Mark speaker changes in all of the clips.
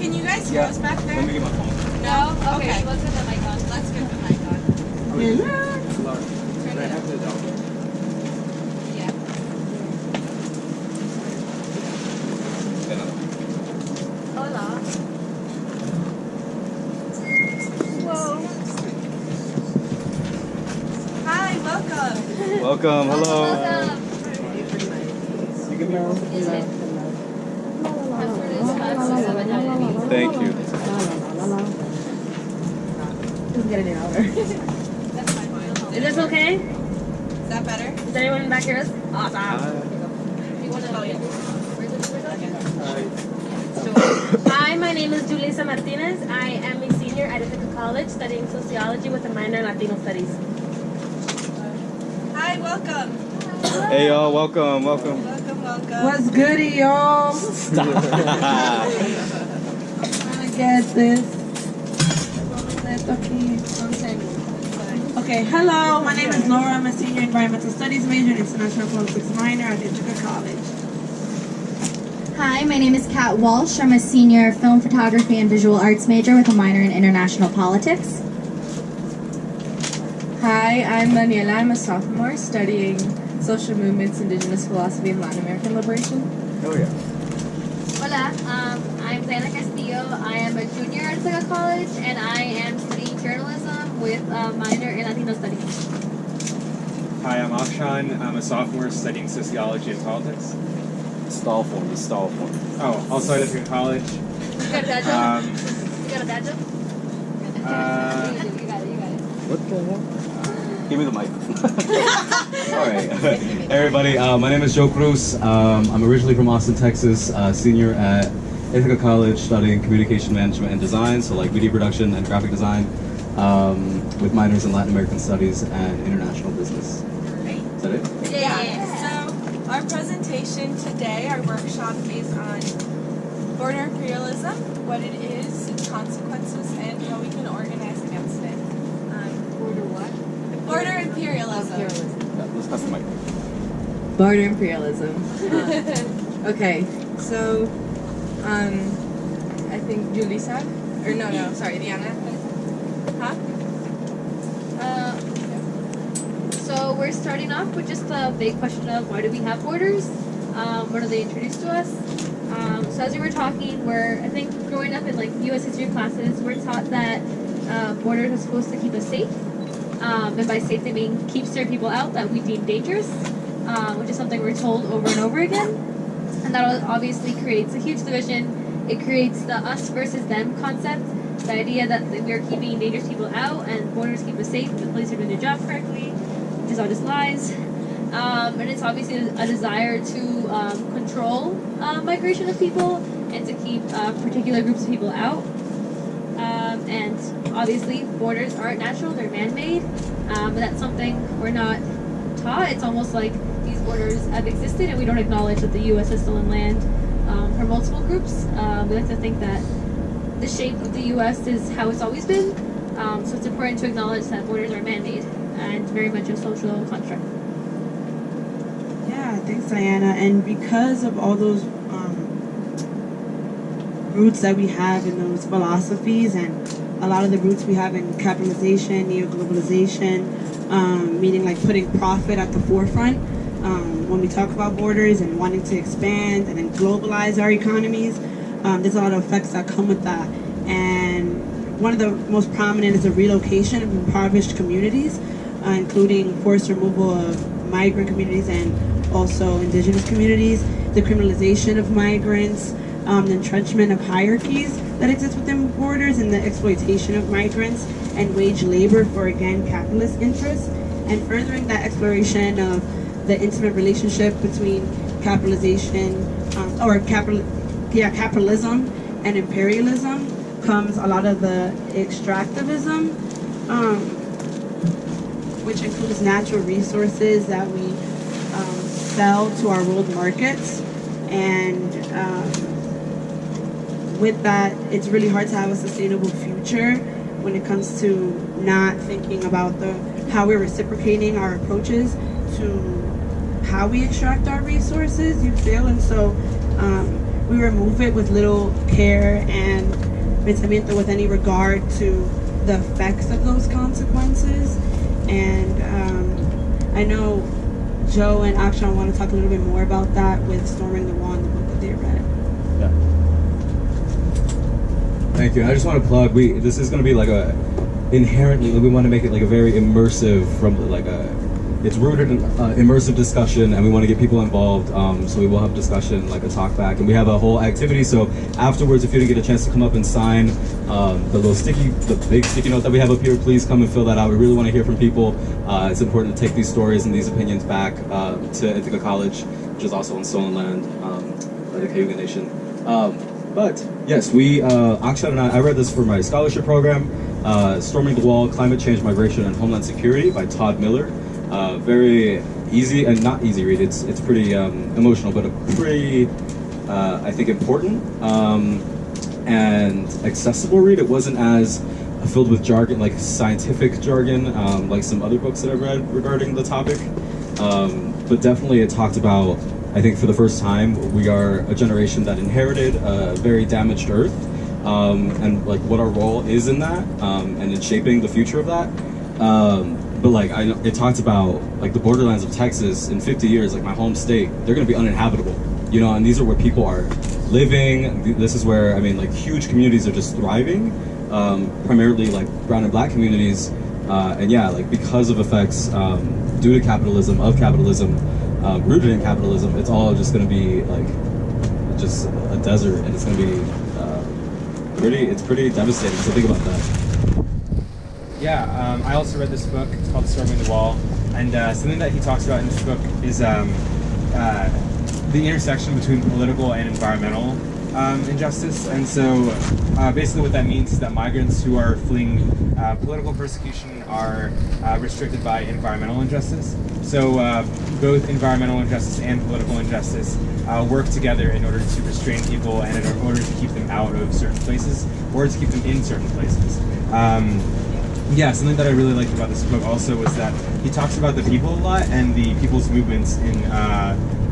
Speaker 1: Can you guys hear us back there?
Speaker 2: Let me get my phone.
Speaker 1: No?
Speaker 3: Okay, let's get the mic on.
Speaker 1: Let's get the mic on.
Speaker 2: Turn it up to the dog.
Speaker 1: Yeah.
Speaker 3: Hola. Whoa.
Speaker 1: Hi, welcome.
Speaker 2: Welcome, hello.
Speaker 3: Welcome.
Speaker 2: You can be
Speaker 3: Is it?
Speaker 2: Thank you.
Speaker 4: Just get it louder.
Speaker 1: That's fine.
Speaker 3: Is this okay?
Speaker 1: Is that better?
Speaker 3: Does anyone back hear us? Awesome.
Speaker 2: Hi.
Speaker 3: You want to?
Speaker 1: Oh, yeah.
Speaker 3: Hi, my name is Julissa Martinez. I am a senior at Ithaca College studying sociology with a minor in Latino studies.
Speaker 1: Hi, welcome.
Speaker 2: Hey y'all, welcome, welcome.
Speaker 1: Welcome, welcome.
Speaker 4: What's goody, y'all? Trying to get this. Okay, hello. My name is Laura. I'm a senior environmental studies major and international politics minor at Ithaca College.
Speaker 5: Hi, my name is Kat Walsh. I'm a senior film photography and visual arts major with a minor in international politics.
Speaker 6: Hi, I'm Daniela. I'm a sophomore studying social movements, indigenous philosophy, and Latin American liberation.
Speaker 2: Oh yeah.
Speaker 3: Hola, I'm Diana Castillo. I am a junior at Ithaca College and I am studying journalism with a minor in Latino studies.
Speaker 7: Hi, I'm Akshan. I'm a sophomore studying sociology and politics.
Speaker 2: Stall form.
Speaker 7: Oh, also at Ithaca College.
Speaker 3: You got a dad joke? You got a dad joke?
Speaker 7: Uh,
Speaker 3: You got it.
Speaker 2: What the hell? Give me the mic. Alright. Hey everybody, my name is Joe Cruz. I'm originally from Austin, Texas, senior at Ithaca College studying communication management and design, so like media production and graphic design, with minors in Latin American studies and international business. Is that it?
Speaker 1: Yeah. So, our presentation today, our workshop is on border imperialism, what it is, its consequences, and how we can organize against it.
Speaker 3: Border what?
Speaker 1: Border imperialism.
Speaker 2: Yeah, let's pass the mic.
Speaker 6: Border imperialism. Okay, so I think Julissa, or no, sorry, Diana.
Speaker 1: Huh?
Speaker 3: So we're starting off with just a big question of why do we have borders? What are they introduced to us? So as we were talking, I think growing up in like U.S. history classes, we're taught that borders are supposed to keep us safe. And by safe, they mean keep certain people out that we deem dangerous, which is something we're told over and over again. And that obviously creates a huge division. It creates the us versus them concept, the idea that we are keeping dangerous people out and borders keep us safe and the police are doing their job correctly, which is all just lies. And it's obviously a desire to control migration of people and to keep particular groups of people out. And obviously borders aren't natural, they're man-made, but that's something we're not taught. It's almost like these borders have existed and we don't acknowledge that the U.S. has stolen land for multiple groups. We like to think that the shape of the U.S. is how it's always been, so it's important to acknowledge that borders are man-made and very much a social construct.
Speaker 4: Yeah, thanks, Diana. And because of all those roots that we have in those philosophies and a lot of the roots we have in capitalization, neoglobalization, meaning like putting profit at the forefront, when we talk about borders and wanting to expand and then globalize our economies, there's a lot of effects that come with that. And one of the most prominent is the relocation of impoverished communities, including forced removal of migrant communities and also indigenous communities, the criminalization of migrants, the entrenchment of hierarchies that exist within borders, and the exploitation of migrants and wage labor for, again, capitalist interests, and furthering that exploration of the intimate relationship between capitalization, capitalism and imperialism comes a lot of the extractivism, which includes natural resources that we sell to our world markets. And with that, it's really hard to have a sustainable future when it comes to not thinking about how we're reciprocating our approaches to how we extract our resources, you feel? And so we remove it with little care and pensamiento, with any regard to the effects of those consequences. And I know Joe and Akshan want to talk a little bit more about that with Storming the Wall and the book that they read.
Speaker 2: Yeah. Thank you. I just want to plug. This is going to be like a inherently. We want to make it like a very immersive from like a. It's rooted in immersive discussion, and we want to get people involved. So we will have discussion, like a talk back, and we have a whole activity. So afterwards, if you didn't get a chance to come up and sign the big sticky note that we have up here, please come and fill that out. We really want to hear from people. It's important to take these stories and these opinions back to Ithaca College, which is also on stolen land, by the Cayuga Nation. But yes, Akshat and I read this for my scholarship program, Storming the Wall, Climate Change, Migration, and Homeland Security by Todd Miller. Very easy, and not easy read, it's pretty emotional, but a pretty, I think, important and accessible read. It wasn't as filled with jargon, like scientific jargon, like some other books that I've read regarding the topic. But definitely it talked about, I think for the first time, we are a generation that inherited a very damaged Earth, and like what our role is in that, and in shaping the future of that. But like it talked about like the borderlands of Texas in 50 years, like my home state, they're going to be uninhabitable, you know, and these are where people are living. This is where, I mean, like huge communities are just thriving, primarily like brown and black communities, and yeah, like because of effects due to capitalism, rooted in capitalism, it's all just going to be like just a desert, and it's going to be pretty devastating. So think about that.
Speaker 7: Yeah, I also read this book. It's called Storming the Wall, and something that he talks about in this book is the intersection between political and environmental injustice. And so basically what that means is that migrants who are fleeing political persecution are restricted by environmental injustice. So both environmental injustice and political injustice work together in order to restrain people and in order to keep them out of certain places or to keep them in certain places. Yeah, something that I really liked about this book also was that he talks about the people a lot and the people's movements in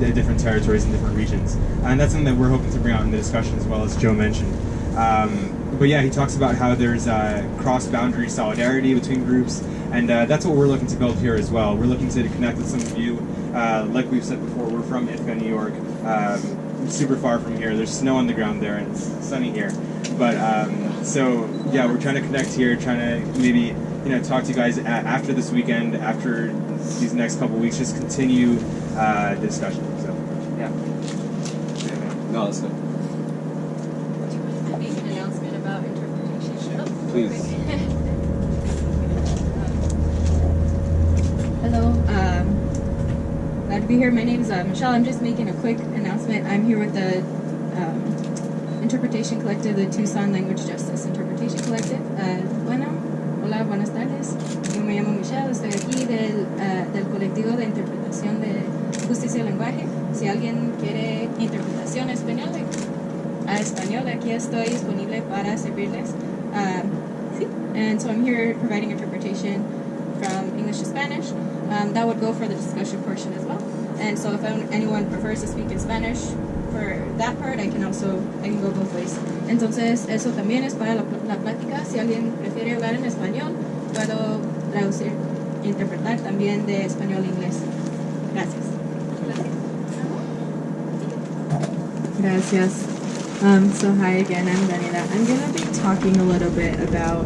Speaker 7: the different territories and different regions. And that's something that we're hoping to bring out in the discussion as well, as Joe mentioned. But yeah, he talks about how there's cross-boundary solidarity between groups, and that's what we're looking to build here as well. We're looking to connect with some of you. Like we've said before, we're from Ithaca, New York, super far from here. There's snow on the ground there, and it's sunny here. But so yeah, we're trying to connect here, trying to maybe talk to you guys after this weekend, after these next couple weeks, just continue the discussion. So yeah.
Speaker 2: No, that's good.
Speaker 1: Make an announcement about interpretation.
Speaker 2: Please.
Speaker 6: Hello, glad to be here. My name is Michelle. I'm just making a quick announcement. I'm here with the Interpretation Collective, the Tucson Language Justice Interpretation Collective. Hola, buenas tardes. Yo me llamo Michelle, estoy aquí del colectivo de interpretación de justicia y lenguaje. Si alguien quiere interpretación a español, aquí estoy disponible para servirles. Sí. And so I'm here providing interpretation from English to Spanish. That would go for the discussion portion as well. And so if anyone prefers to speak in Spanish for that part, I can go both ways. Entonces, eso también es para la plática. Si alguien prefiere hablar en español, puedo traducir, interpretar también de español a inglés. Gracias. Gracias. So hi again, I'm Daniela. I'm going to be talking a little bit about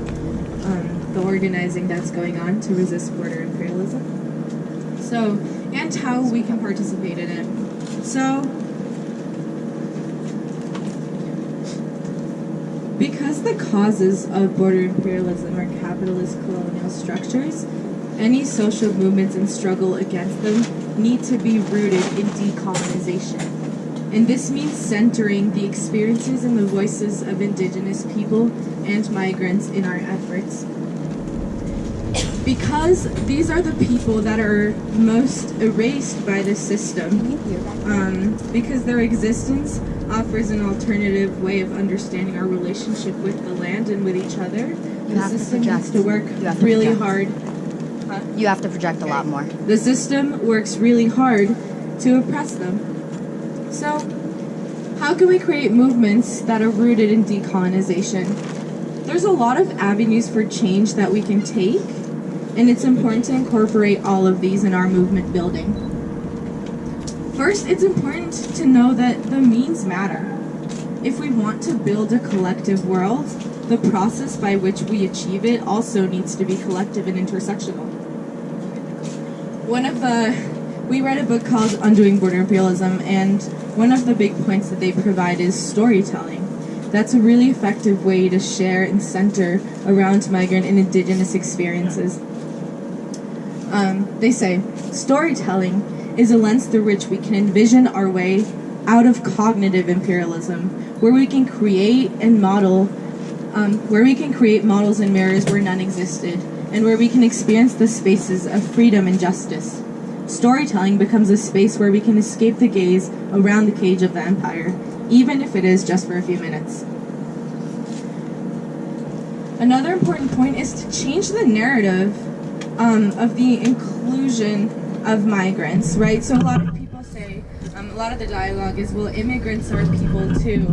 Speaker 6: the organizing that's going on to resist border imperialism. So, and how we can participate in it. So, because the causes of border imperialism are capitalist colonial structures, any social movements and struggle against them need to be rooted in decolonization. And this means centering the experiences and the voices of indigenous people and migrants in our efforts. Because these are the people that are most erased by the system, because their existence offers an alternative way of understanding our relationship with the land and with each other. The system has to work really hard.
Speaker 8: You have to project a lot more.
Speaker 6: The system works really hard to oppress them. So,
Speaker 1: how can we create movements that are rooted in decolonization? There's a lot of avenues for change that we can take, and it's important to incorporate all of these in our movement building. First, it's important to know that the means matter. If we want to build a collective world, the process by which we achieve it also needs to be collective and intersectional. We read a book called Undoing Border Imperialism, and one of the big points that they provide is storytelling. That's a really effective way to share and center around migrant and indigenous experiences. They say, storytelling is a lens through which we can envision our way out of cognitive imperialism, where we can create models and mirrors where none existed, and where we can experience the spaces of freedom and justice. Storytelling becomes a space where we can escape the gaze around the cage of the empire, even if it is just for a few minutes. Another important point is to change the narrative of the inclusion of migrants, right? So a lot of people say, a lot of the dialogue is, well, immigrants are people too,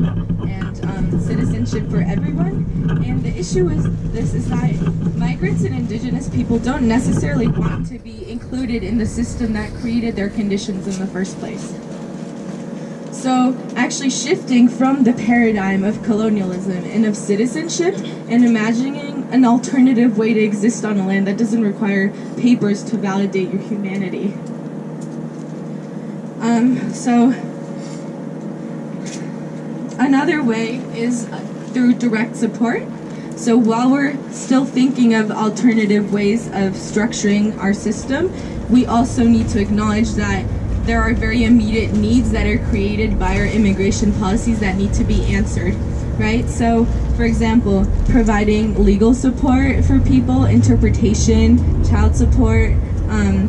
Speaker 1: and citizenship for everyone. And the issue is that migrants and indigenous people don't necessarily want to be included in the system that created their conditions in the first place. So actually shifting from the paradigm of colonialism and of citizenship and imagining an alternative way to exist on a land that doesn't require papers to validate your humanity. So another way is through direct support. So while we're still thinking of alternative ways of structuring our system, we also need to acknowledge that there are very immediate needs that are created by our immigration policies that need to be answered, right? So, for example, providing legal support for people, interpretation, child support,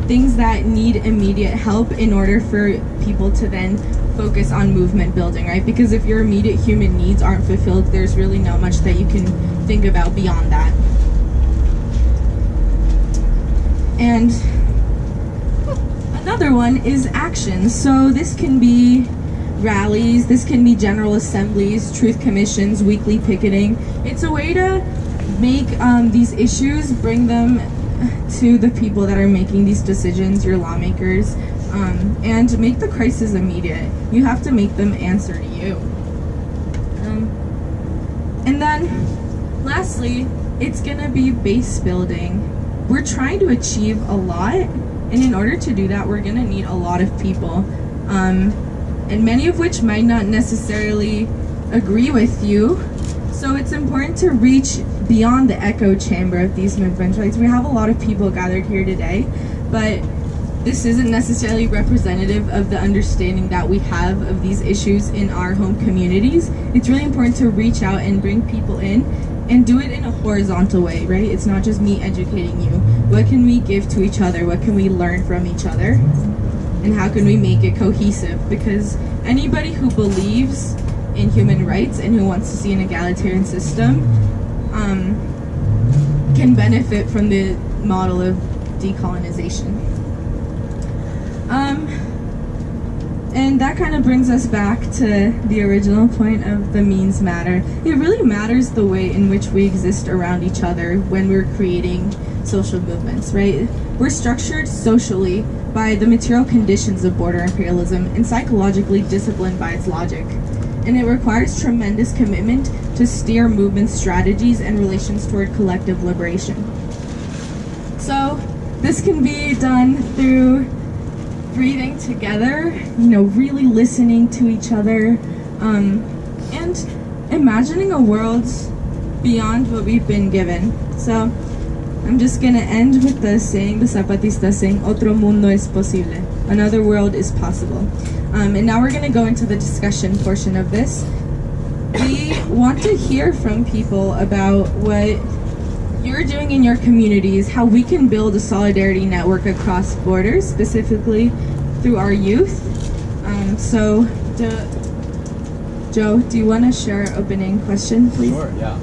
Speaker 1: things that need immediate help in order for people to then focus on movement building, right? Because if your immediate human needs aren't fulfilled, there's really not much that you can think about beyond that. And another one is action. So this can be rallies, this can be general assemblies, truth commissions, weekly picketing. It's a way to make these issues, bring them to the people that are making these decisions, your lawmakers, and make the crisis immediate. You have to make them answer to you. And then, lastly, it's gonna be base building. We're trying to achieve a lot, and in order to do that, we're gonna need a lot of people, and many of which might not necessarily agree with you. So it's important to reach beyond the echo chamber of these movements, right? So we have a lot of people gathered here today, but this isn't necessarily representative of the understanding that we have of these issues in our home communities. It's really important to reach out and bring people in and do it in a horizontal way, right? It's not just me educating you. What can we give to each other? What can we learn from each other? And how can we make it cohesive? Because anybody who believes in human rights and who wants to see an egalitarian system can benefit from the model of decolonization. And that kind of brings us back to the original point of the means matter. It really matters the way in which we exist around each other when we're creating social movements, right? We're structured socially by the material conditions of border imperialism and psychologically disciplined by its logic. And it requires tremendous commitment to steer movement strategies and relations toward collective liberation. So this can be done through breathing together, really listening to each other, and imagining a world beyond what we've been given. So I'm just gonna end with the saying, the Zapatista saying, "Otro mundo es posible." Another world is possible. And now we're gonna go into the discussion portion of this. We want to hear from people about what you're doing in your communities, how we can build a solidarity network across borders, specifically through our youth. So, Joe, do you want to share an opening question, please?
Speaker 2: Sure, yeah.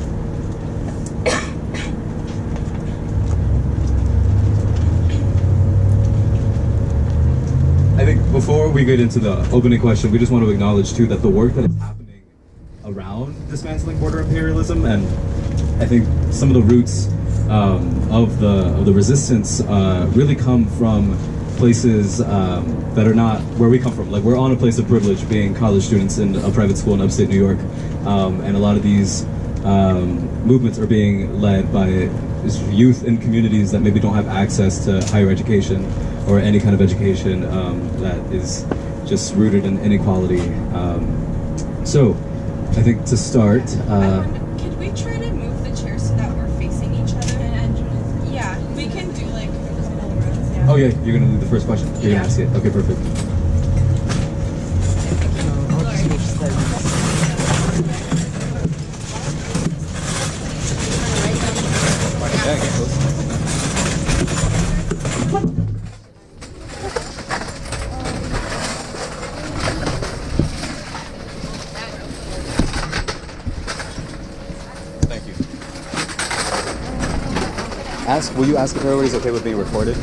Speaker 2: I think before we get into the opening question, we just want to acknowledge too that the work that is happening around dismantling border imperialism, and I think some of the roots of the resistance really come from places that are not where we come from. Like, we're on a place of privilege, being college students in a private school in upstate New York, and a lot of these movements are being led by youth in communities that maybe don't have access to higher education or any kind of education that is just rooted in inequality. So, I think to start,
Speaker 1: could we try to move the chairs so that we're facing each other? Yeah, we can do like middle rows. Yeah.
Speaker 2: oh yeah, you're gonna do the first question. You're gonna ask it. Okay, perfect. Yeah, get close. Thank you. Will you ask if everybody's okay with being recorded?